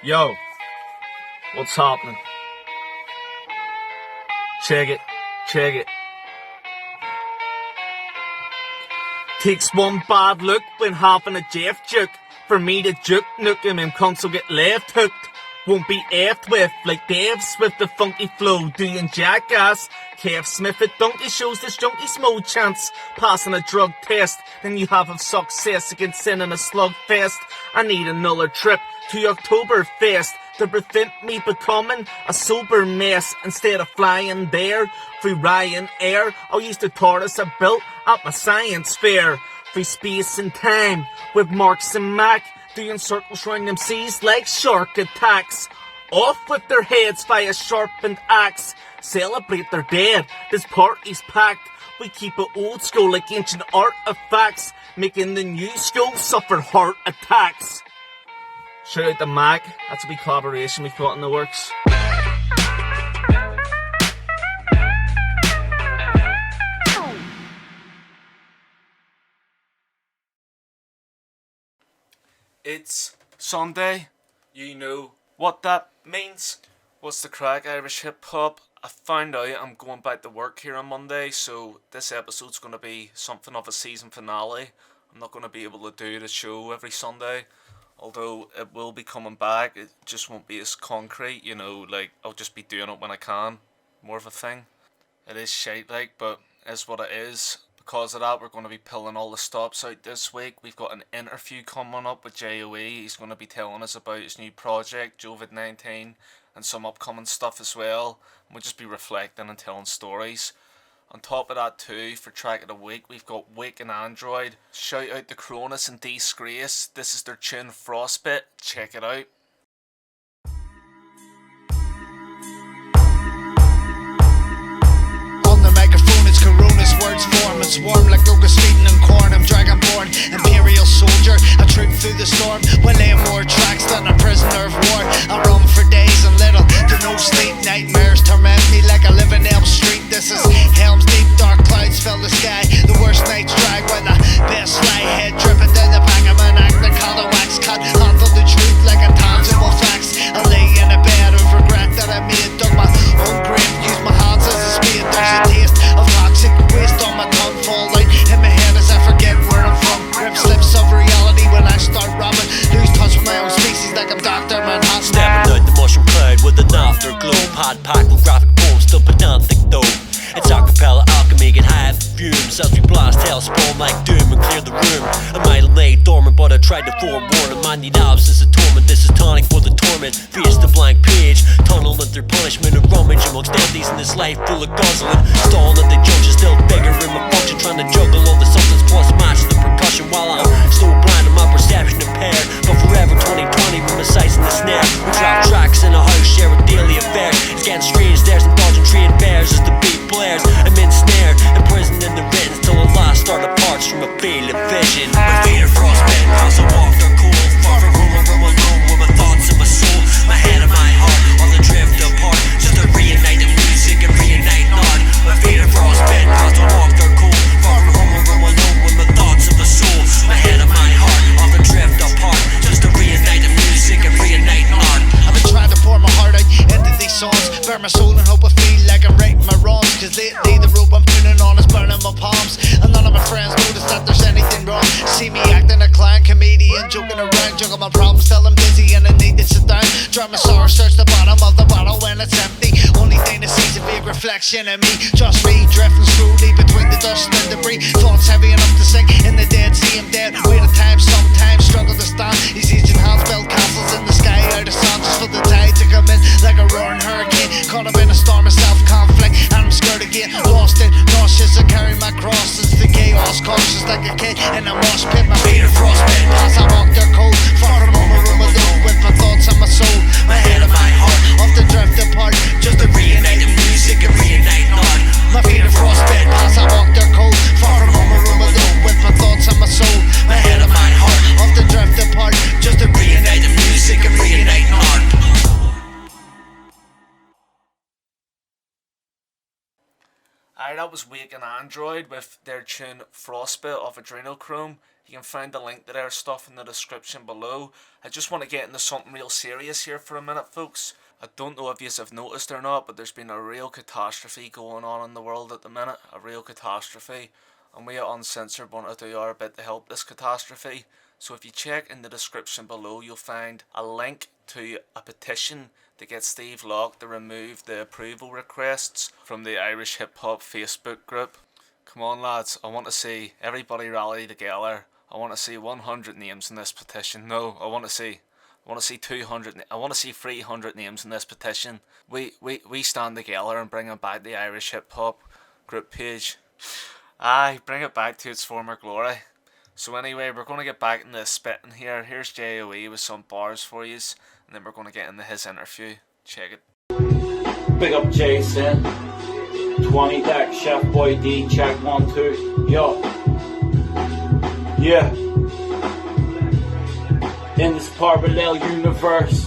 Yo, what's happening? Check it, check it. Takes one bad look when having a Jeff juke. For me to juke nuke him and console get left hooked. Won't be effed with like Dave's with the funky flow doing jackass. Kev Smith at Donkey shows this junkie's mo chance. Passing a drug test, then you have a success against sin in a slugfest. I need another trip to Oktoberfest to prevent me becoming a sober mess. Instead of flying there through Ryanair, I'll use the TARDIS I built at my science fair. Free space and time with Marks and Mac, doing circles round them seas like shark attacks. Off with their heads by a sharpened axe. Celebrate their dead, this party's packed. We keep it old school like ancient artifacts, making the new school suffer heart attacks. Shout out to Mac, that's a wee collaboration we've got in the works. It's Sunday. You know what that means. What's the crack, Irish hip hop? I found out I'm going back to work here on Monday, so this episode's going to be something of a season finale. I'm not going to be able to do the show every Sunday, although it will be coming back. It just won't be as concrete, like I'll just be doing it when I can. More of a thing. It is shite like, but it's what it is. Because of that, we're going to be pulling all the stops out this week. We've got an interview coming up with J.o.e. He's going to be telling us about his new project, COVID-19, and some upcoming stuff as well. And we'll just be reflecting and telling stories. On top of that too, for track of the week, we've got Wake and Android. Shout out to Cronus and Disgrace. This is their tune Frostbite. Check it out. Corona's words form and swarm like locusts feeding on corn. I'm dragonborn, imperial soldier. I troop through the storm while laying more tracks than a prisoner of war. I roam for days and little to no sleep. Nightmares torment me like I live in Elm Street. This is Helm's Deep, dark clouds fill the sky. The worst night's drag when the best fly head dripping down the back of an act. The collar wax cut, handle the truth like a tangible facts. I lay in a bed of regret that I made. Dug my own grave, use my hands as a spade. There's a taste of toxic waste on my tongue, fall out in my head as I forget where I'm from. Grip slips of reality when I start rapping. Lose touch with my own species like I'm Dr. Manhattan. Stepping out the mushroom cloud with an afterglow. Hot packed with graphic poems, still pedantic though. It's acapella alchemy, get high fumes as we blast hellspawn like doom and clear the room. I might have laid dormant, but I tried to forewarn. A man need absence of torment. This is tonic for the torment. Face the blank page, tunneling through punishment and rummage amongst empties in this life full of guzzling. Stalling at the junction, still bigger in my function, trying to juggle all the substance plus match the percussion while I'm so blind and my perception impaired. But forever 2020 with my sights in the snare. We drop tracks in a house, share a daily affair. It's getting strange, there's indulgent trained bears as the beat blares. I'm ensnared, imprisoned in the riddance till the last start parts from a failing vision. My feet are frostbitten as I walk the cold. Far from home, I roam alone with my thoughts and my soul. My head and my heart on the drift apart, just to reunite the music and reunite art. My feet are frostbitten as I walk the cold. Far from home, I roam alone with my thoughts and my soul. My head and my heart on the drift apart, just to reunite the music and reunite art. I've been trying to pour my heart out into these songs, bare my soul and hope I feel like I'm writing my wrongs. Cause lately the rope I'm putting on is burning my palms, and none of my friends notice that there's anything wrong. See me acting a clown, comedian, joking around, juggle my problems till I'm dizzy and I need to sit down. Dry my sorrow, search the bottom of the bottle when it's empty. Only thing that sees a big reflection of me, just me drifting slowly between the dust and debris. Thoughts heavy enough to sink in the Dead Sea. I'm dead, wait a time, sometimes struggle to stand. These aging hands build castles in the sky out of sand, just for the tide to come in like a roaring hurricane. Caught up in a storm of self-conflict and I'm scared again. Lost it, nauseous, I carry my cross. It's the chaos, cautious like a kid in a mosh pit. My feet are frostbitten as I walk their cold. Far from home, I roam alone with my thoughts and my soul. My head and my heart often drift apart, just to reunite the music and reunite art. My feet are frostbitten as I walk their cold. Far from home, I roam alone with my thoughts and my soul. My head and my heart often drift apart, just to reunite the music and reunite art. Aye, that was Wake and Android with their tune Frostbite off Adrenochrome. You can find the link to their stuff in the description below. I just want to get into something real serious here for a minute, folks. I don't know if you have noticed or not, but there's been a real catastrophe going on in the world at the minute. A real catastrophe. And we at Uncensored want to do our bit to help this catastrophe. So if you check in the description below, you'll find a link to a petition to get Steve Locke to remove the approval requests from the Irish Hip Hop Facebook group. Come on, lads, I want to see everybody rally together. I want to see 100 names in this petition. No, I want to see 200. I want to see 300 names in this petition. We stand together and bring back the Irish Hip Hop group page. Aye, bring it back to its former glory. So anyway, we're going to get back into spitting here. Here's J.o.e. with some bars for yous, and then we're going to get into his interview. Check it. Big up Jason, 20 deck, Chef Boy D, check 1, 2, yo. Yeah. In this parallel universe,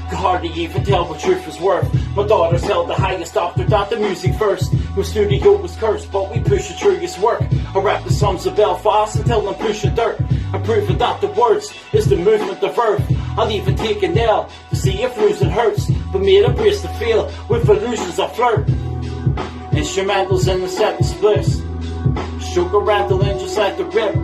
could hardly even tell what truth is worth. My daughters held the highest after that the music first. Your studio was cursed, but we push the truest work. I rap the songs of Belfast and tell them push the dirt. I'm proving that the words is the movement of earth. I'll even take a nail to see if losing hurts, but made a brace to feel with illusions I flirt. Instrumentals in the set and splits, sugar rattling just like the rip.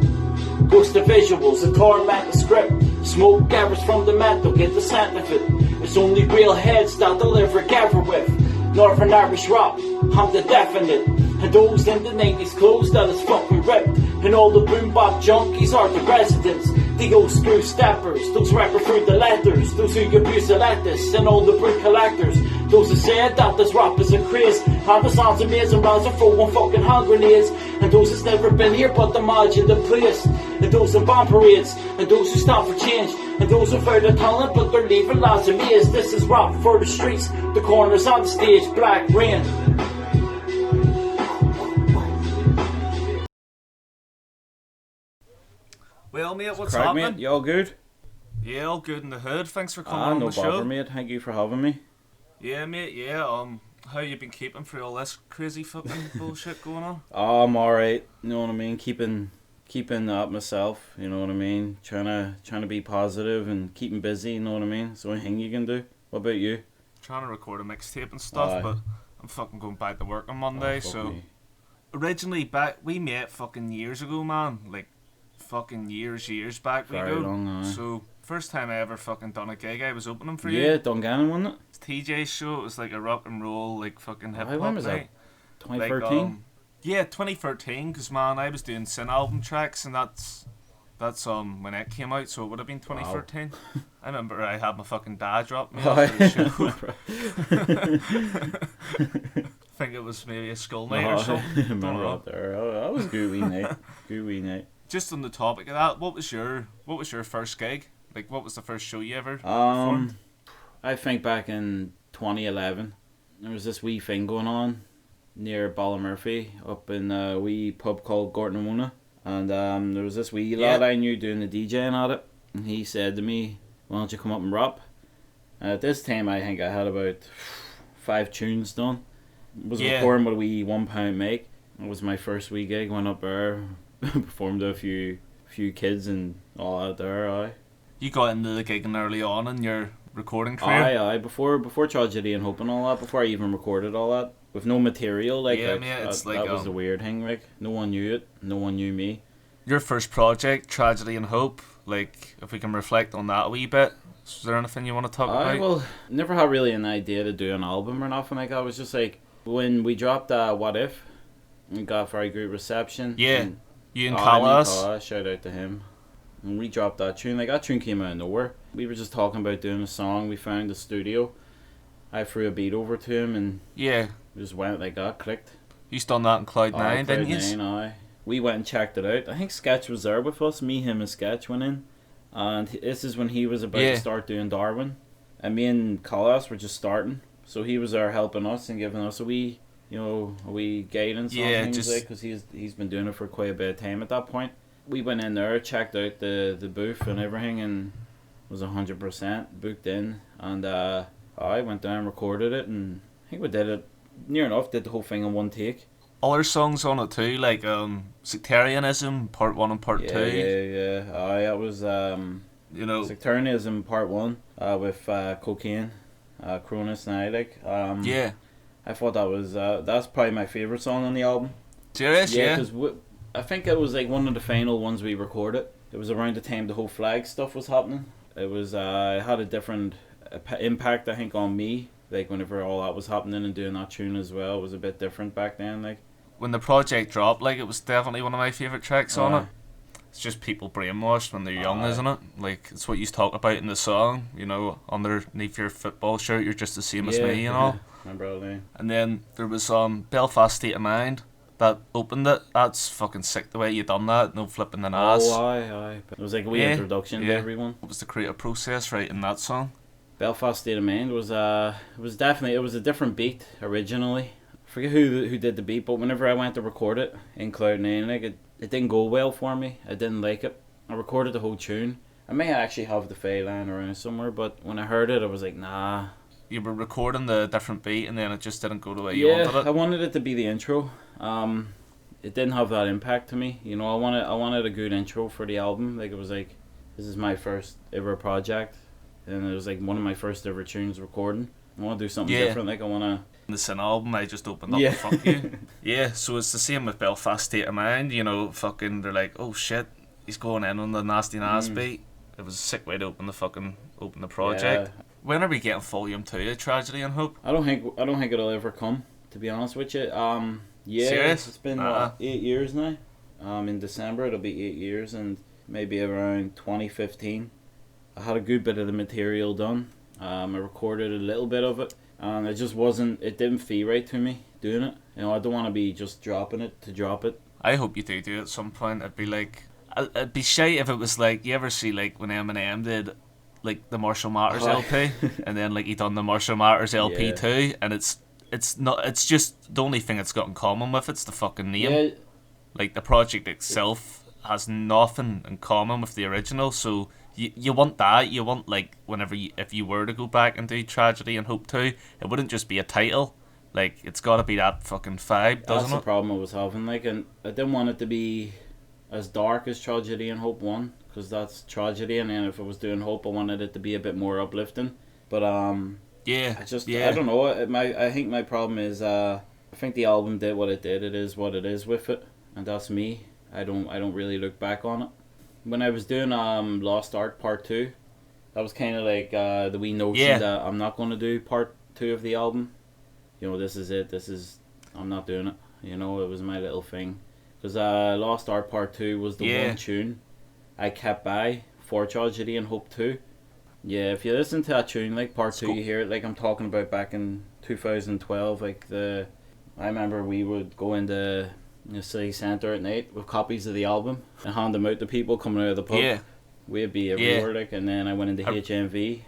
Ghost of visuals, a torment the script. Smoke gathers from the mantle, get the scent of it. It's only real heads that deliver gather with. Northern Irish rock, I'm the definite. And those in the 90s clothes that is fucking ripped. And all the boom bop junkies are the residents. The old school steppers, those rapper through the letters. Those who abuse the lettuce, and all the brute collectors. Those who said that this rap is a craze. And the sounds amazing, rounds are throwing fucking hand grenades. And those who's never been here but imagine the place. And those in bomb parades, and those who stand for change. And those who found the talent but they're leaving lives amazed. This is rap for the streets, the corners on the stage, black rain. Well, mate, what's Craig, happening? mate, you all good? Yeah, all good in the hood. Thanks for coming on No the show. bother, mate. Thank you for having me. Yeah, mate. Yeah. How you been keeping through all this crazy fucking bullshit going on? I'm alright. You know what I mean? Keeping up myself. You know what I mean? Trying to be positive and keeping busy. You know what I mean? It's the only thing you can do. What about you? Trying to record a mixtape and stuff, Aye. but I'm fucking going back to work on Monday. Fuck So me. originally we met fucking years ago, man. Like fucking years back Very we go. long, aye. So first time I ever fucking done a gig, I was opening for you. Yeah, Dungannon, wasn't it? It's TJ's show. It was like a rock and roll, like fucking hip hop When was that? night. 2013? Like, yeah, 2013. Cause man, I was doing Sin album tracks, and that's when it came out. So it would have been 2013. Wow. I remember I had my fucking dad drop me off for the show. I think it was maybe a school night or something. I Don't remember know. out there. That was a good wee night. Good wee night. Just on the topic of that, what was your first gig? Like, what was the first show you ever Um, performed? I think back in 2011, there was this wee thing going on near Ballymurphy up in a wee pub called Gorton and Mona. And there was this wee lad I knew doing the DJing at it. And he said to me, why don't you come up and rap? At this time, I think I had about 5 tunes done. Was recording with a wee £1 mic. It was my first wee gig. Went up there, performed to a few kids and all that there, aye. You got into the gigging early on in your recording career. Aye, before Tragedy and Hope and all that, before I even recorded all that, with no material, like, Yeah, like, mate, it's that, like, that was the weird thing, like, no one knew it, no one knew me. Your first project, Tragedy and Hope, like, if we can reflect on that a wee bit, is there anything you want to talk about? Well, never had really an idea to do an album or nothing like that. It was just like, when we dropped What If, we got very good reception. Yeah, and, you and me Callas. Callas, shout out to him. And we dropped that tune, like, that tune came out of nowhere. We were just talking about doing a song, we found a studio, I threw a beat over to him, and Yeah, we just went like that, clicked. you done that in Cloud9, didn't you? Cloud9, aye. We went and checked it out. I think Sketch was there with us. Me, him, and Sketch went in. And this is when he was about to start doing Darwin. And me and Callas were just starting. So he was there helping us and giving us a wee guidance on things, like, because he's been doing it for quite a bit of time at that point. We went in there, checked out the booth and everything, and was 100% booked in. And I went down, recorded it, and I think we did it near enough. Did the whole thing in one take. other songs on it too, like Sectarianism Part 1 and Part 2. Yeah. That was You know, Sectarianism Part 1 with Cocaine, Cronus and I, like. yeah. I thought that was, that's probably my favourite song on the album. Serious, yeah. Because I think it was like one of the final ones we recorded. It was around the time the whole flag stuff was happening. It was, it had a different impact, I think, on me. Like, whenever all that was happening and doing that tune as well, it was a bit different back then, like. When the project dropped, like, it was definitely one of my favourite tracks on it. It's just people brainwashed when they're young, isn't it? Like, it's what you talk about in the song, you know, underneath your football shirt, you're just the same as me, you know? Remember that. And then there was Belfast State of Mind that opened it. That's fucking sick the way you done that, no flipping the ass. Oh, aye. It was like a wee introduction to everyone. What was the creative process writing that song? Belfast State of Mind was it was a different beat originally. I forget who did the beat, but whenever I went to record it in Cloud9, like it didn't go well for me. I didn't like it. I recorded the whole tune. I may actually have the file lying around somewhere, but when I heard it, I was like, nah. You were recording the different beat and then it just didn't go the way you wanted it? I wanted it to be the intro. It didn't have that impact to me. You know, I wanted a good intro for the album. Like, it was like, this is my first ever project. And it was like one of my first ever tunes recording. I want to do something different. Like, I want to... The Sin album, I just opened up and fuck you. Yeah, so it's the same with Belfast State of Mind, you know, fucking, they're like, oh shit, he's going in on the Nasty Nas beat. It was a sick way to open the project. Yeah. When are we getting volume 2 of Tragedy and Hope? I don't think it'll ever come, to be honest with you. Serious? It's been 8 years now. In December it'll be 8 years, and maybe around 2015 I had a good bit of the material done. I recorded a little bit of it, and it didn't feel right to me doing it. You know, I don't want to be just dropping it to drop it. I hope you do it at some point. I'd be shy if it was like, you ever see like when Eminem did like the Marshall Matters LP and then like he done the Marshall Matters LP too, and it's just the only thing it's got in common with it's the fucking name. Yeah. Like the project itself has nothing in common with the original, so you want that. You want, like, if you were to go back and do Tragedy and Hope 2, it wouldn't just be a title. Like, it's got to be that fucking vibe, doesn't it? That's the problem I was having. Like, and I didn't want it to be as dark as Tragedy and Hope 1, because that's tragedy, and then if I was doing Hope, I wanted it to be a bit more uplifting. But I don't know. I think my problem is I think the album did what it did. It is what it is with it, and that's me. I don't really look back on it. When I was doing Lost Art Part 2, that was kind of like the wee notion that I'm not going to do Part 2 of the album. You know, this is it. I'm not doing it. You know, it was my little thing. Because Lost Art Part 2 was the one tune I kept by for Tragedy and Hope 2. Yeah, if you listen to that tune, like Part 2, you hear it like I'm talking about back in 2012. Like I remember we would go into the city centre at night with copies of the album and hand them out to people coming out of the pub. Yeah. We'd be everywhere, like, and then I went into HMV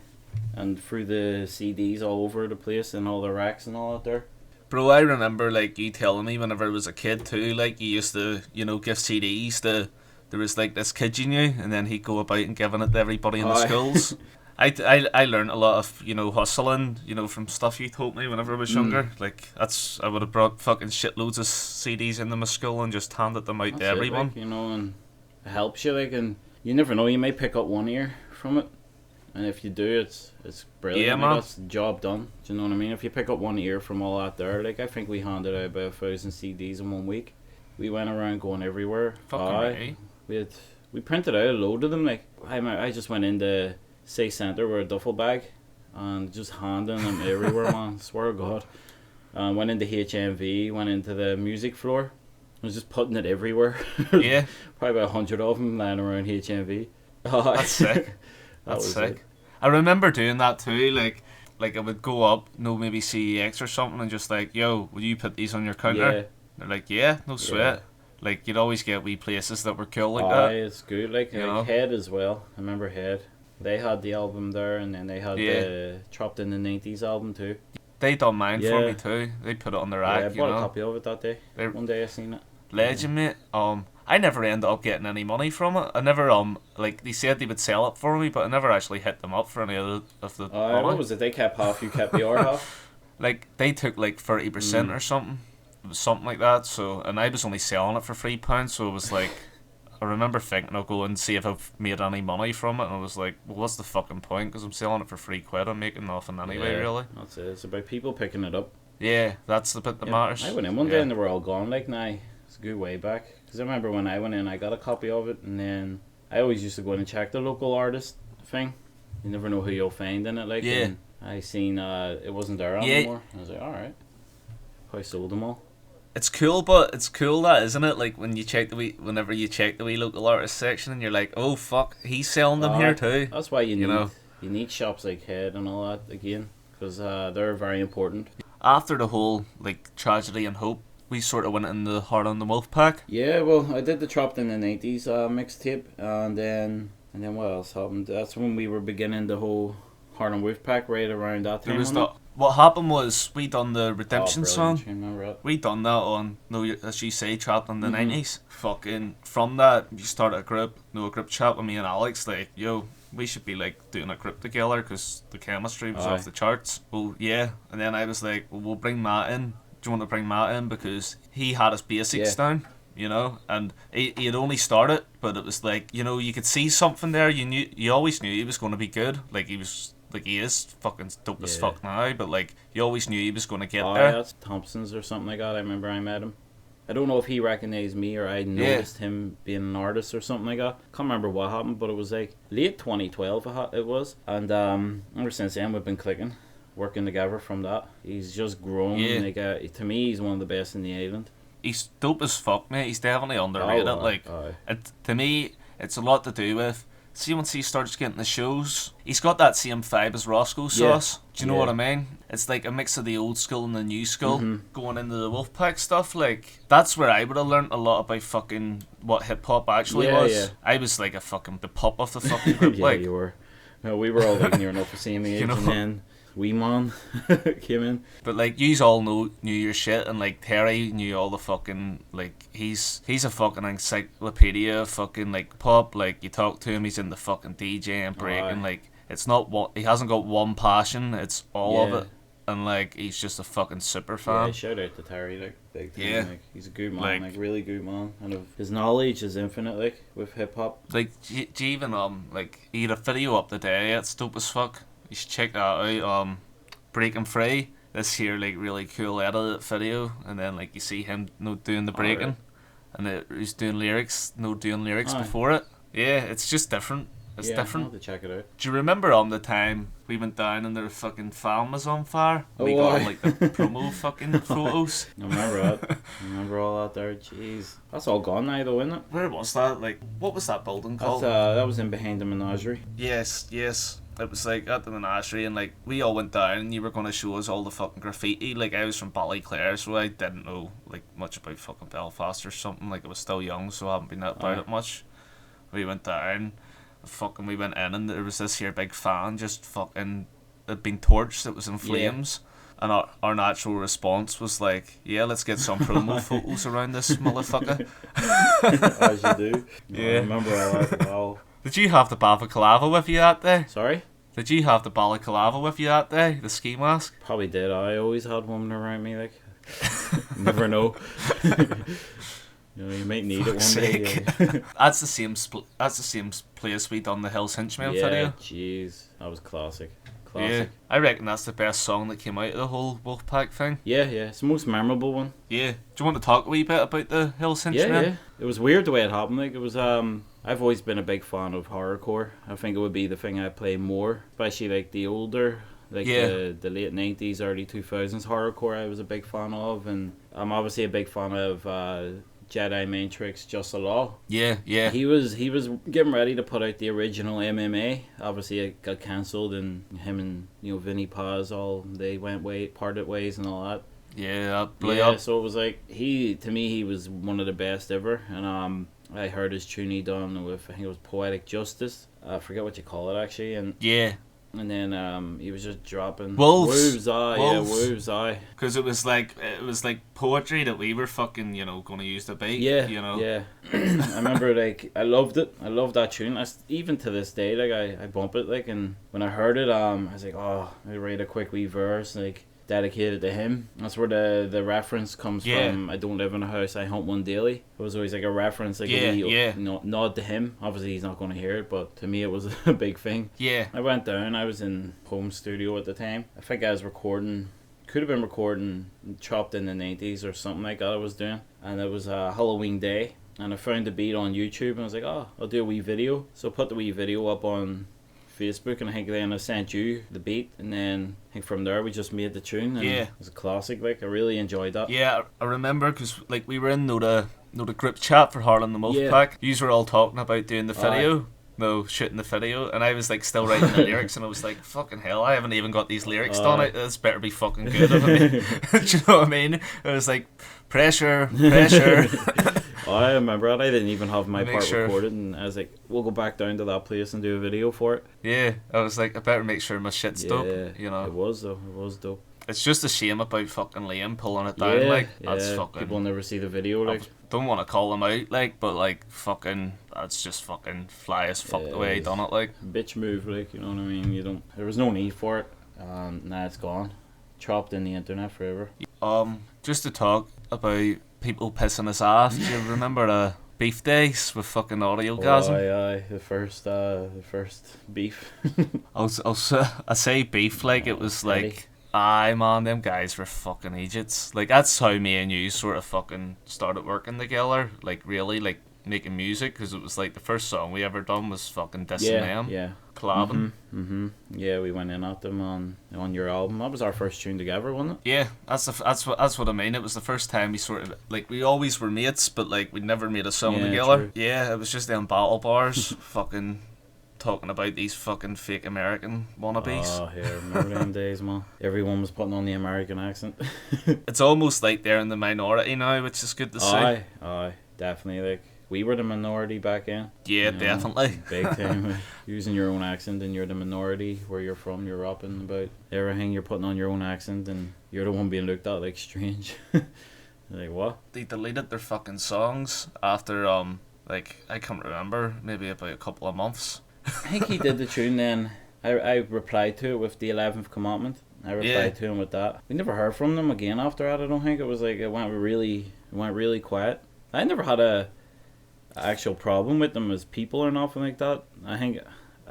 and threw the CDs all over the place and all the racks and all that there. Bro, I remember, like, you telling me whenever I was a kid too, like, you used to, you know, give CDs to, there was, like, this kid you knew, and then he'd go about and giving it to everybody in the schools. I learned a lot of, you know, hustling, you know, from stuff you told me whenever I was younger. Like, I would have brought fucking shitloads of CDs into my school and just handed them out to everyone. Like, you know, and it helps you, like, and you never know, you may pick up one ear from it. And if you do, it's brilliant. Yeah, man. That's the job done. Do you know what I mean? If you pick up one ear from all that there, like, I think we handed out about 1,000 CDs in 1 week. We went around going everywhere. Fucking right. We printed out a load of them. Like, I just went into City Centre with a duffel bag and just handing them everywhere, man. Swear to God. Went into HMV, went into the music floor. I was just putting it everywhere. Yeah. Probably about 100 of them lying around HMV. That's sick. That's sick. I remember doing that too, like I would go up, maybe CEX or something, and just like, yo, will you put these on your counter? Yeah. They're like, yeah, no sweat. Yeah. Like, you'd always get wee places that were cool like that. It's good, like Head as well. I remember Head. They had the album there, and then they had the Trapped in the 90s album too. They done mine for me too. They put it on the rack, I bought a copy of it that day. One day I seen it. Legend, mate. I never ended up getting any money from it. I never like, they said they would sell it for me, but I never actually hit them up for any of the money. What was it? They kept half, you kept the other half. Like, they took like 30% or something. It was something like that. So, and I was only selling it for £3, so it was like, I remember thinking I'll go and see if I've made any money from it, and I was like, well, what's the fucking point? Because I'm selling it for £3. I'm making nothing anyway, really. That's it. It's about people picking it up. Yeah, that's the bit that matters. I went in one day and they were all gone. Like, now it's a good way back. Because I remember when I went in, I got a copy of it, and then I always used to go in and check the local artist thing. You never know who you'll find in it. Like, and I seen it wasn't there anymore. I was like, all right, I sold them all. It's cool, but it's cool that, isn't it? Like when you check whenever you check the wee local artist section, and you're like, oh fuck, he's selling them here too. That's why you need shops like Head and all that again, because they're very important. After the whole like tragedy and hope, we sort of went in the Heart on the Wolfpack. Yeah, well, I did the Trapped in the 90s mixtape, and then what else happened? That's when we were beginning the whole Heart on Wolfpack right around that time. What happened was we done the Redemption song. Remember that? We done that on as you say, Trapped in the 90s. Fucking from that, you started a group chat with me and Alex. Like, yo, we should be like doing a group together because the chemistry was off the charts. Well, yeah, and then I was like, well, we'll bring Matt in. Do you want to bring Matt in because he had his basics down, you know, and he had only started, but it was like, you know, you could see something there. You always knew he was going to be good. Like he is fucking dope as fuck now, but like you always knew he was going to get there. Yeah, that's Thompson's or something like that. I remember I met him. I don't know if he recognized me or I noticed him being an artist or something like that. Can't remember what happened, but it was like late 2012 it was, and ever since then we've been clicking, working together from that. He's just grown. Like to me, he's one of the best in the island. He's dope as fuck, mate. He's definitely underrated. To me, it's a lot to do with. See, once he starts getting the shows, he's got that same vibe as Roscoe Sauce. Do you know what I mean? It's like a mix of the old school and the new school going into the Wolfpack stuff. Like, that's where I would have learnt a lot about fucking what hip hop actually was. Yeah. I was like the pop of the fucking group. Yeah, you were. No, we were all like near enough the same age, and then Wee Man came in. But like, yous all knew your shit, and like Terry knew all the fucking, like, he's a fucking encyclopedia of fucking like pop. Like, you talk to him, he's in the fucking DJ and breaking. Like, it's not what he hasn't got one passion, it's all of it. And like, he's just a fucking super fan. Yeah, shout out to Terry, like, big time. Yeah, like, he's a good man, like really good man, and his knowledge is infinite, like with hip hop. Like, do you even like, he had a video up today. It's dope as fuck. You should check that out. Breaking Free. This here, like, really cool edited video, and then like you see him doing the breaking, and he's doing lyrics, before it. Yeah, it's just different. It's different. I'll have to check it out. Do you remember the time we went down and their fucking farm was on fire? We got like the promo fucking photos. I remember that. I remember all that there. Jeez, that's all gone now, though, isn't it? Where was that? Like, what was that building called? That was in behind the menagerie. Yes. It was like at the menagerie, and like we all went down, and you were going to show us all the fucking graffiti. Like, I was from Ballyclare, so I didn't know like much about fucking Belfast or something. Like, I was still young, so I haven't been about it much. We went down, we went in, and there was this here big fan just fucking had been torched. It was in flames. And our natural response was like, yeah, let's get some promo photos around this motherfucker. As you do. Yeah. I remember all that well. Did you have the balaclava with you that day? Sorry? Did you have the balaclava with you that day? The ski mask? Probably did. I always had one around me, like. Never know. You know, you might need it one day. Yeah. That's the same place we done the Hills Hinchman video. Yeah, jeez. That was classic. Yeah, I reckon that's the best song that came out of the whole Wolfpack thing. Yeah, it's the most memorable one. Yeah. Do you want to talk a wee bit about the Hills Hinchman? Yeah. It was weird the way it happened. Like, it was I've always been a big fan of horrorcore. I think it would be the thing I play more, especially like the older, like the late 90s, early 2000s horrorcore. I was a big fan of, and I'm obviously a big fan of J.o.e. Matrix, Just the Law. Yeah. He was getting ready to put out the original MMA. Obviously, it got cancelled, and him and Vinnie Paz they parted ways and all that. Yeah, that blew up. So it was like he was one of the best ever, and I heard his tune he done with, I think it was Poetic Justice. I forget what you call it actually, and and then he was just dropping Wolves Eye. Because it was like poetry that we were fucking going to use the beat. Yeah. I remember, like, I loved it. I loved that tune. Even to this day, like, I bump it, like, and when I heard it, I was like, oh, I write a quick wee verse, like. dedicated to him. That's where the reference comes from. I don't live in a house, I hunt one daily. It was always like a reference, like a wee, nod to him. Obviously he's not going to hear it, but to me it was a big thing. Yeah. I went down, I was in home studio at the time. I think I was recording, could have been recording Chopped in the 90s or something like that I was doing. And it was a Halloween day. And I found the beat on YouTube and I was like, oh, I'll do a wee video. So I put the wee video up on Facebook, and I think then I sent you the beat, and then I think from there we just made the tune, and it was a classic. Like, I really enjoyed that. Yeah, I remember, because like we were in the group chat for Harlan the Wolf Pack. You were all talking about doing the video. No, shooting the video, and I was like still writing the lyrics, and I was like, fucking hell, I haven't even got these lyrics done. This better be fucking good. Do you know what I mean? It was like, pressure. I remember it. I didn't even have my part recorded, and I was like, we'll go back down to that place and do a video for it. Yeah, I was like, I better make sure my shit's dope. You know, it was though. It was dope. It's just a shame about fucking Liam pulling it down. Like, that's fucking. People never see the video. Like, don't want to call him out, like, but like, fucking, that's just fucking fly as fuck the way he done it. Like, bitch move, like, you know what I mean? You don't. There was no need for it. Now it's gone, chopped in the internet forever. Just to talk about people pissing us off. Do you remember the beef days with fucking Audiogasm? Aye, the first beef. I say beef like it was like, aye man, them guys were fucking idiots. Like, that's how me and you sort of fucking started working together. Like, really, like, making music, because it was like the first song we ever done was fucking dissing them. Yeah. Collabing. Yeah, we went in at them on your album. That was our first tune together, wasn't it? Yeah, that's what I mean. It was the first time we sort of, like, we always were mates, but like we never made a song together. True. Yeah, it was just them battle bars, fucking talking about these fucking fake American wannabes. Oh yeah, remember them days, man. Everyone was putting on the American accent. It's almost like they're in the minority now, which is good to see. Aye, definitely. Like, we were the minority back then. Yeah, you know, definitely. Big time. Using your own accent, and you're the minority where you're from. You're rapping about everything. You're putting on your own accent, and you're the one being looked at like strange. Like, what? They deleted their fucking songs after like, I can't remember, maybe about a couple of months. I think he did the tune then. I replied to it with the 11th Commandment. I replied to him with that. We never heard from them again after that. I don't think. It was like, it went really quiet. I never had a actual problem with them as people or nothing like that. I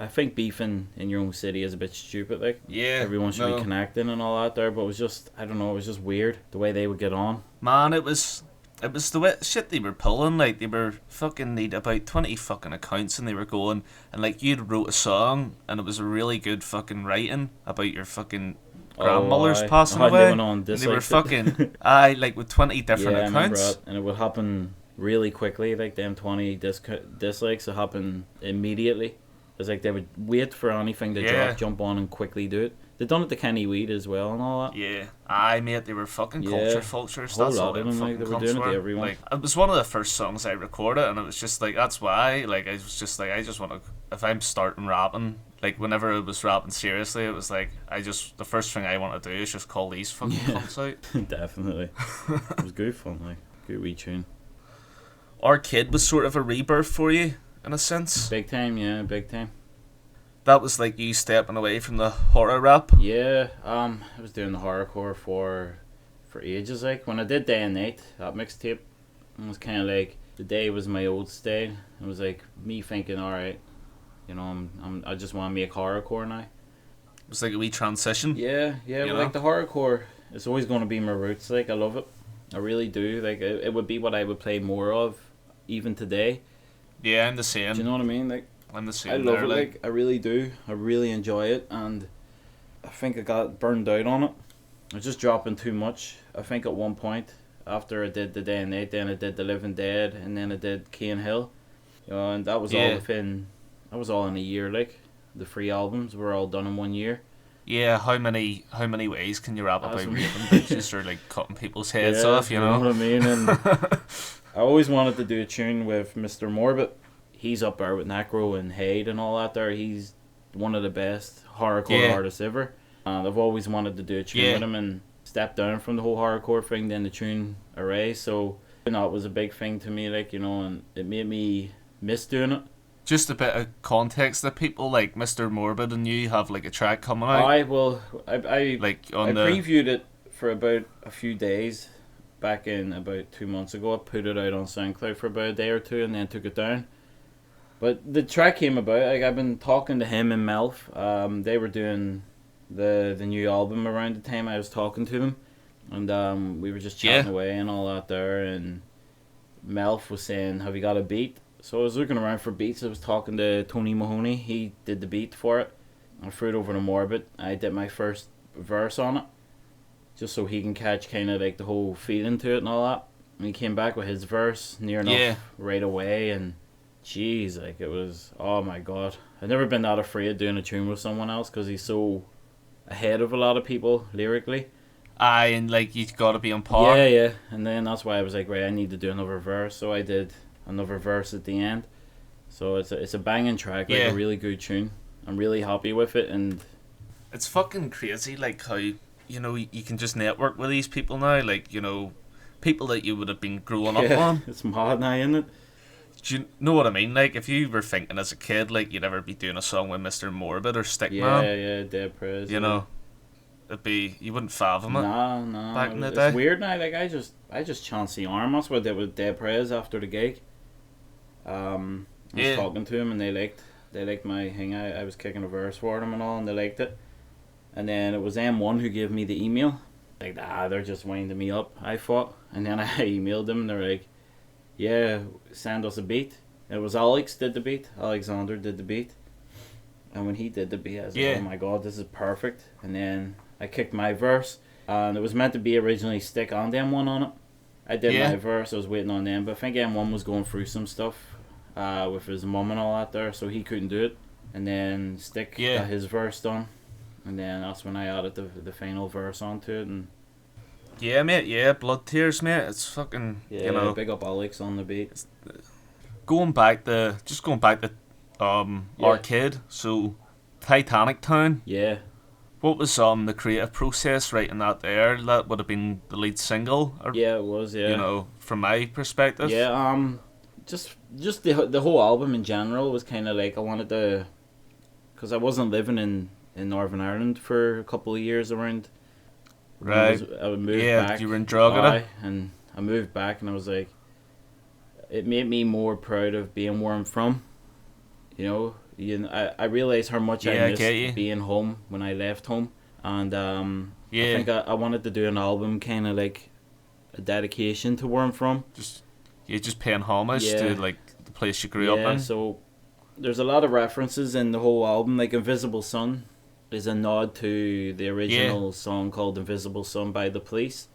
think beefing in your own city is a bit stupid. Like, everyone should be connecting and all that there, but it was just, I don't know, it was just weird the way they would get on. Man, it was the way shit they were pulling. Like, they were fucking need about 20 fucking accounts, and they were going, and like, you'd wrote a song and it was a really good fucking writing about your fucking grandmother's passing away. And they were fucking like with 20 different accounts. I remember that. And it would happen really quickly. Like, them 20 dislikes would happen immediately. It's like they would wait for anything to jump on and quickly do it. They done it to Kenny Weed as well and all that. Yeah, aye mate, they were fucking culture vultures. That's all they like, they were doing it to everyone. Like, it was one of the first songs I recorded, and it was just like, that's why. Like, I was just like, I just want to, if I'm starting rapping, like, whenever I was rapping seriously, it was like, the first thing I want to do is just call these fucking cunts out. Definitely. It was good fun, like, good wee tune. Our Kid was sort of a rebirth for you, in a sense. Big time, yeah, big time. That was like you stepping away from the horror rap. Yeah, I was doing the horrorcore for ages. Like, when I did Day and Night, that mixtape, it was kind of like, the day was my old style. It was like me thinking, all right, you know, I just want to make horrorcore now. It was like a wee transition. Yeah, but like, the horrorcore, it's always going to be my roots. Like, I love it, I really do. Like, it would be what I would play more of, even today. Yeah, I'm the same. Do you know what I mean? Like, I'm the same. I love it, like, I really do. I really enjoy it, and I think I got burned out on it. I was just dropping too much. I think at one point, after I did the Day and Night, then I did the Living Dead, and then I did Cane Hill. You know, and that was all in a year. Like, the 3 albums were all done in 1 year. Yeah, how many ways can you rap about raping bitches or like cutting people's heads off? You know what I mean? And I always wanted to do a tune with Mr. Morbid. He's up there with Necro and Haid and all that there. He's one of the best horrorcore artists ever. And I've always wanted to do a tune with him and step down from the whole horrorcore thing, then the tune Array. So, you know, it was a big thing to me, like, you know, and it made me miss doing it. Just a bit of context that people like Mr. Morbid and you have like a track coming out. I previewed it for about a few days. Back in about 2 months ago, I put it out on SoundCloud for about a day or two and then took it down. But the track came about, like, I've been talking to him and Melf. They were doing the new album around the time I was talking to them. And we were just chatting away and all that there. And Melf was saying, have you got a beat? So I was looking around for beats. I was talking to Tony Mahoney. He did the beat for it. I threw it over to Morbid. I did my first verse on it, just so he can catch kind of like the whole feeling to it and all that. And he came back with his verse near enough right away, and jeez, like, it was, oh my god. I've never been that afraid doing a tune with someone else because he's so ahead of a lot of people lyrically. Aye, and like, you've got to be on par. Yeah. And then that's why I was like, right, I need to do another verse. So I did another verse at the end. So it's a banging track, like a really good tune. I'm really happy with it, and it's fucking crazy, like, how, you know, you can just network with these people now, like, you know, people that you would have been growing up on. It's mad now, isn't it? Do you know what I mean? Like, if you were thinking as a kid, like, you'd ever be doing a song with Mr. Morbid or Stickman. Yeah, Dead Prez. You know, you wouldn't fathom it. No. Back in the day. It's weird now, like, I just chance the arm. That's what I did with Dead Prez after the gig. I was talking to him and they liked my thing. I was kicking a verse for them and all, and they liked it. And then it was M1 who gave me the email. Like, they're just winding me up, I thought. And then I emailed them and they're like, yeah, send us a beat. It was Alex did the beat. Alexander did the beat. And when he did the beat, I was like, oh my god, this is perfect. And then I kicked my verse. And it was meant to be originally Stick and M1 on it. I did my verse, I was waiting on them. But I think M1 was going through some stuff with his mum and all that there, so he couldn't do it. And then Stick got his verse done. And then that's when I added the final verse onto it. And yeah, mate, Blood Tears, mate. It's fucking, you know. Big up Alex on the beat. Going back to Arcade, so Titanic Town. Yeah. What was the creative process writing that there? That would have been the lead single. Or, yeah, it was, yeah. You know, from my perspective. Yeah, just the whole album in general was kind of like I wanted to, because I wasn't living in Northern Ireland for a couple of years around. Right. I would move back. You were in Drogheda. And I moved back and I was like, it made me more proud of being where I'm from. You know, I realized how much I missed being home when I left home. And I think I wanted to do an album kind of like a dedication to where I'm from. Just paying homage to like the place you grew up in. So there's a lot of references in the whole album. Like Invisible Sun is a nod to the original song called Invisible Sun by The Police.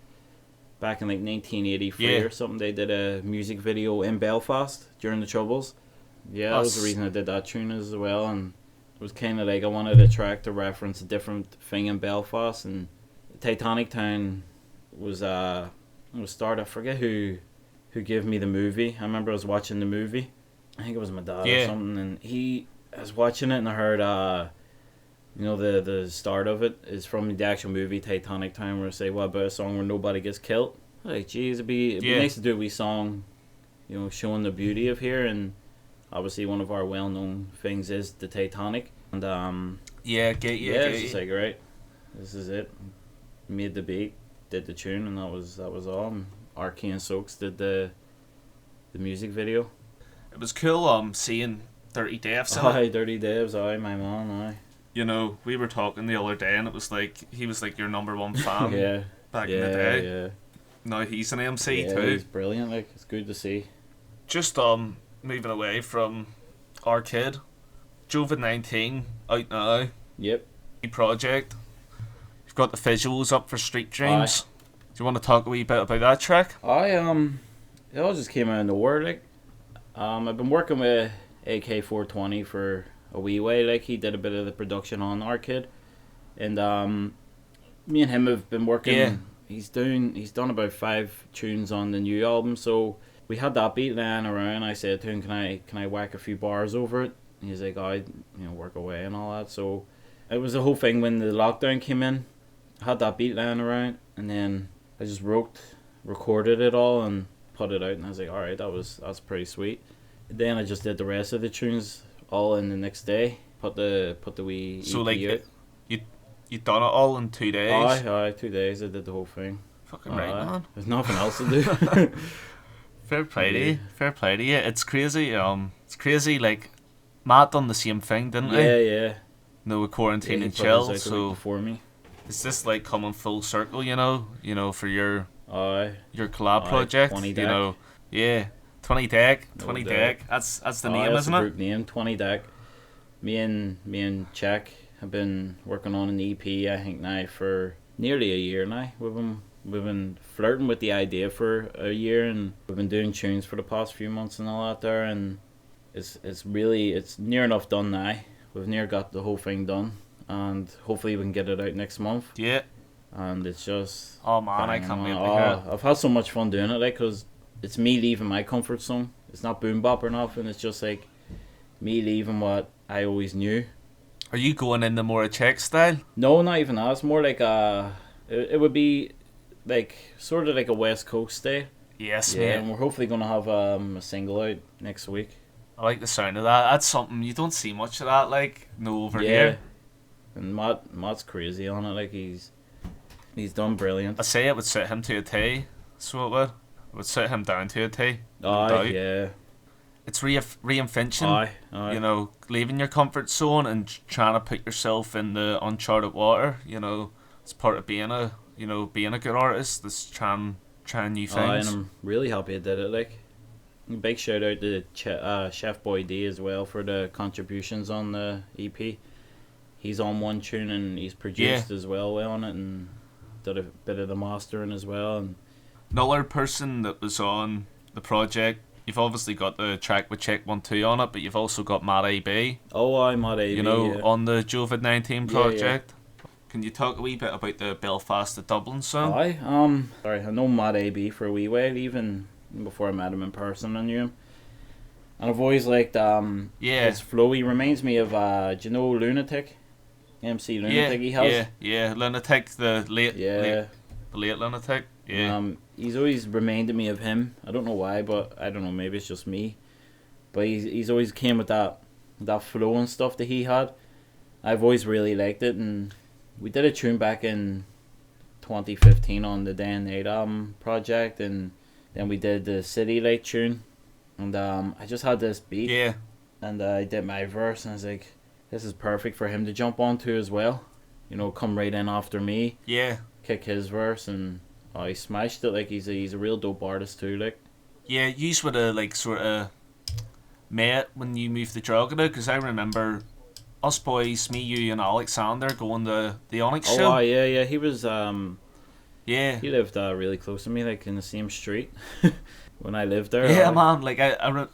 Back in like 1983 or something, they did a music video in Belfast during the Troubles. Yeah, that was the reason I did that tune as well. And it was kind of like I wanted a track to reference a different thing in Belfast. And Titanic Town was started. I forget who gave me the movie. I remember I was watching the movie. I think it was my dad or something, and I was watching it and I heard the start of it is from the actual movie Titanic Town, where I say, what about a song where nobody gets killed? Like, geez, it'd be nice to do a wee song, you know, showing the beauty of here. And obviously one of our well-known things is the Titanic. And it's just like, right, this is it. Made the beat, did the tune, and that was all. And Arcane Soaks did the music video. It was cool seeing Dirty Devs. Aye, Dirty Devs, aye, my man, aye. You know, we were talking the other day and it was like he was like your number one fan back in the day. Yeah. Now he's an MC too. He's brilliant, like, it's good to see. Just moving away from Arcade, COVID-19 out now. Yep. Project. You've got the visuals up for Street Dreams. Aye. Do you want to talk a wee bit about that track? It all just came out of nowhere, like. I've been working with AK420 for a wee way, like. He did a bit of the production on Arcade, and me and him have been working. Yeah. He's done about 5 tunes on the new album, so we had that beat laying around. I said to him, can I whack a few bars over it? And he's like, work away and all that. So it was a whole thing when the lockdown came in. I had that beat laying around, and then I just recorded it all and put it out, and I was like, alright, that's pretty sweet. Then I just did the rest of the tunes all in the next day. Put the wee EP so like out. You You done it all in 2 days. Aye, 2 days I did the whole thing. Fucking right, man. There's nothing else to do. Fair play to you. Fair play to you. It's crazy. It's crazy. Like Matt done the same thing, didn't he? Yeah. No, with quarantine and he chill. put his out the week So before me. it's just like coming full circle, you know. For your Aye. collab project. 20 You deck. know. Yeah. 20 deck. No 20 doubt. deck. That's the name, That's isn't the it? group name, 20 deck. Me and Czech have been working on an EP, I think now for nearly a year now. We've been flirting with the idea for a year, and we've been doing tunes for the past few months and all that there, and it's near enough done now. We've near got the whole thing done, and hopefully we can get it out next month. Yeah. And it's just Oh man, I banging, can't wait man. to hear it. I've had so much fun doing it, like, cause it's me leaving my comfort zone. It's not boom bop or nothing. It's just like me leaving what I always knew. Are you going in the more Czech style? No, not even that. It's more like it would be like sort of like a West Coast style. Yes, Yeah, mate. and we're hopefully gonna have a single out next week. I like the sound of that. That's something you don't see much of that, like, no, over Yeah. here. And Matt's crazy on it. Like he's done brilliant. I say it would sit him to a T, so it would. It would sit him down to a T. Aye, doubt. yeah. It's reinvention. Aye. You know, leaving your comfort zone and trying to put yourself in the uncharted water. You know, it's part of being a good artist. That's trying new things. Aye, and I'm really happy I did it. Like, big shout out to Chef Boy D as well for the contributions on the EP. He's on one tune and he's produced as well on it, and did a bit of the mastering as well. And Another person that was on the project, you've obviously got the track with Check 1 2 on it, but you've also got Matt AB. oh, I'm at AB. You know, yeah. on the COVID-19 Yeah, project. Can you talk a wee bit about the Belfast to Dublin song? Aye, sorry, I know Matt AB for a wee while, even before I met him in person. I knew him, and I've always liked his flow. He reminds me of do you know Lunatic? MC Lunatic. He has Lunatic, the late Lunatic. Yeah. He's always reminded me of him. I don't know why, but I don't know. Maybe it's just me. But he's always came with that flow and stuff that he had. I've always really liked it, and we did a tune back in 2015 on the Day and Night album project, and then we did the City Light tune, and I just had this beat, and I did my verse, and I was like, this is perfect for him to jump onto as well. You know, come right in after me. Yeah. Kick his verse, and he smashed it. Like he's a real dope artist too. Like. Yeah, you would have like sort of met when you moved to Drogheda, because I remember us boys, me, you, and Alexander going to the Onyx show. Oh yeah. He was Yeah. He lived really close to me, like in the same street. When I lived there. Yeah, man. Like I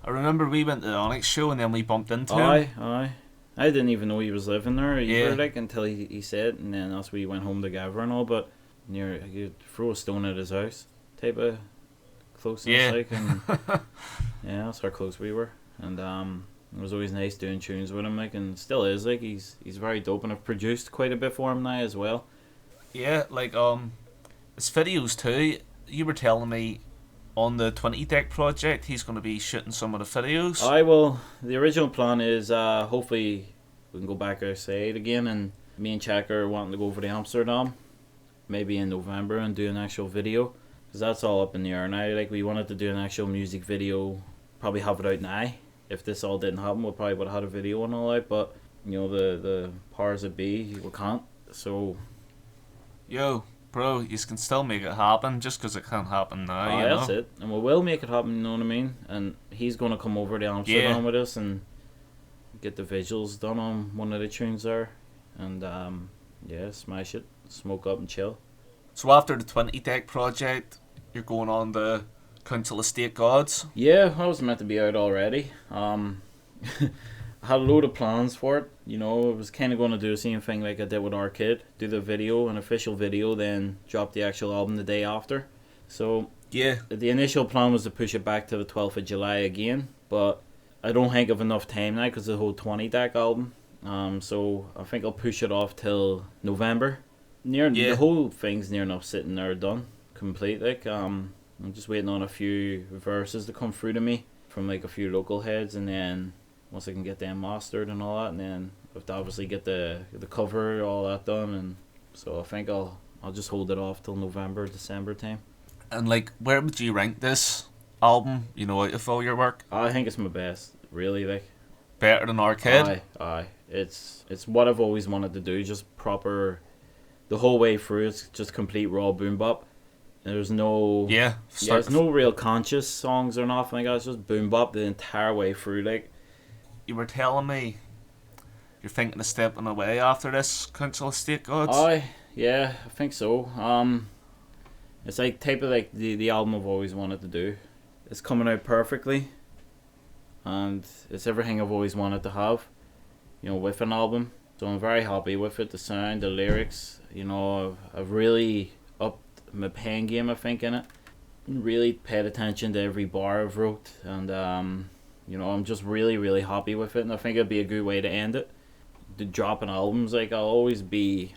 remember we went to the Onyx show and then we bumped into him. Aye. I didn't even know he was living there either, Yeah. like, until he said, and then that's we went home together and all. But I could throw a stone at his house, type of closeness, Yeah. like, and yeah, that's how close we were. And it was always nice doing tunes with him, like, and still is, like, he's very dope, and I've produced quite a bit for him now as well. Yeah, like his videos too. You were telling me on the 20 deck project he's going to be shooting some of the videos. Well, the original plan is hopefully we can go back outside again, and me and Chak are wanting to go over to Amsterdam, maybe in November, and do an actual video, because that's all up in the air now. Like, we wanted to do an actual music video, probably have it out now. If this all didn't happen, we probably would have had a video and all out, but you know, the powers that be, we can't. So Yo, bro, you can still make it happen just because it can't happen now. You know? that's it, and we will make it happen. You know what I mean? And he's gonna come over to Amsterdam with us and get the visuals done on one of the tunes there, and smash it, smoke up and chill. So after the 20 deck project, you're going on the Council of State Gods. Yeah, I was meant to be out already. I had a load of plans for it. You know, I was kind of going to do the same thing like I did with Arcade. Do the video, an official video, then drop the actual album the day after. So, yeah, the initial plan was to push it back to the 12th of July again. But I don't think I've enough time now because the whole 20 deck album. So, I think I'll push it off till November. The whole thing's near enough sitting there done. Complete. Like, I'm just waiting on a few verses to come through to me from like a few local heads, and then once I can get them mastered and all that, and then have to obviously get the cover, all that done, and so I think I'll just hold it off till November, December time. And like, where would you rank this album? You know, out of all your work, I think it's my best, really. Like, better than Arcade. Aye. It's what I've always wanted to do. Just proper, the whole way through. It's just complete raw boom bop. There's no there's no real conscious songs or nothing like that. It's just boom bop the entire way through. Like, You were telling me you're thinking of stepping away after this Council Estate Gods. aye, yeah, I think so. It's like type of like the album I've always wanted to do. It's coming out perfectly, and it's everything I've always wanted to have, you know, with an album. So I'm very happy with it. The sound, the lyrics, you know, I've really upped my pen game, I think, in it. Really paid attention to every bar I've wrote, and you know, I'm just really, really happy with it, and I think it'd be a good way to end it. To dropping albums, like, I'll always be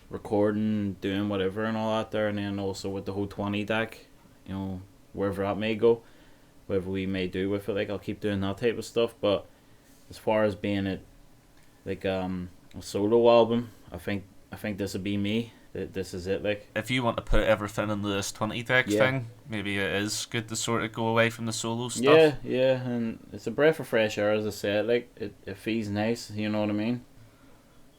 recording, doing whatever and all that there, and then also with the whole 20 deck, you know, wherever that may go, whatever we may do with it, like, I'll keep doing that type of stuff. But as far as being it, like, a solo album, I think this would be me. This is it, like. If you want to put everything in this 20 decks Yeah. thing, maybe it is good to sort of go away from the solo stuff. Yeah, and it's a breath of fresh air, as I said, like, it feels nice, you know what I mean?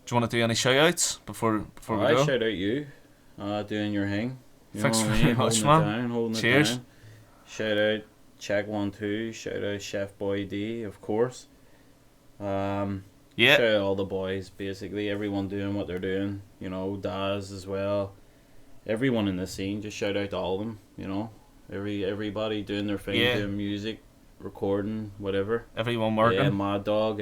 Do you want to do any shout outs before we I go? shout out you, doing your thing. You Thanks know what I very mean? much, Holding man. it down, holding Cheers. it down. Shout out Check12, shout out Chef Boy D, of course. Yeah. Shout out all the boys, basically, everyone doing what they're doing, you know, Daz as well. Everyone in the scene, just shout out to all of them, you know. Everybody doing their thing, Yeah. doing music, recording, whatever. Everyone working. Yeah, Mad Dog,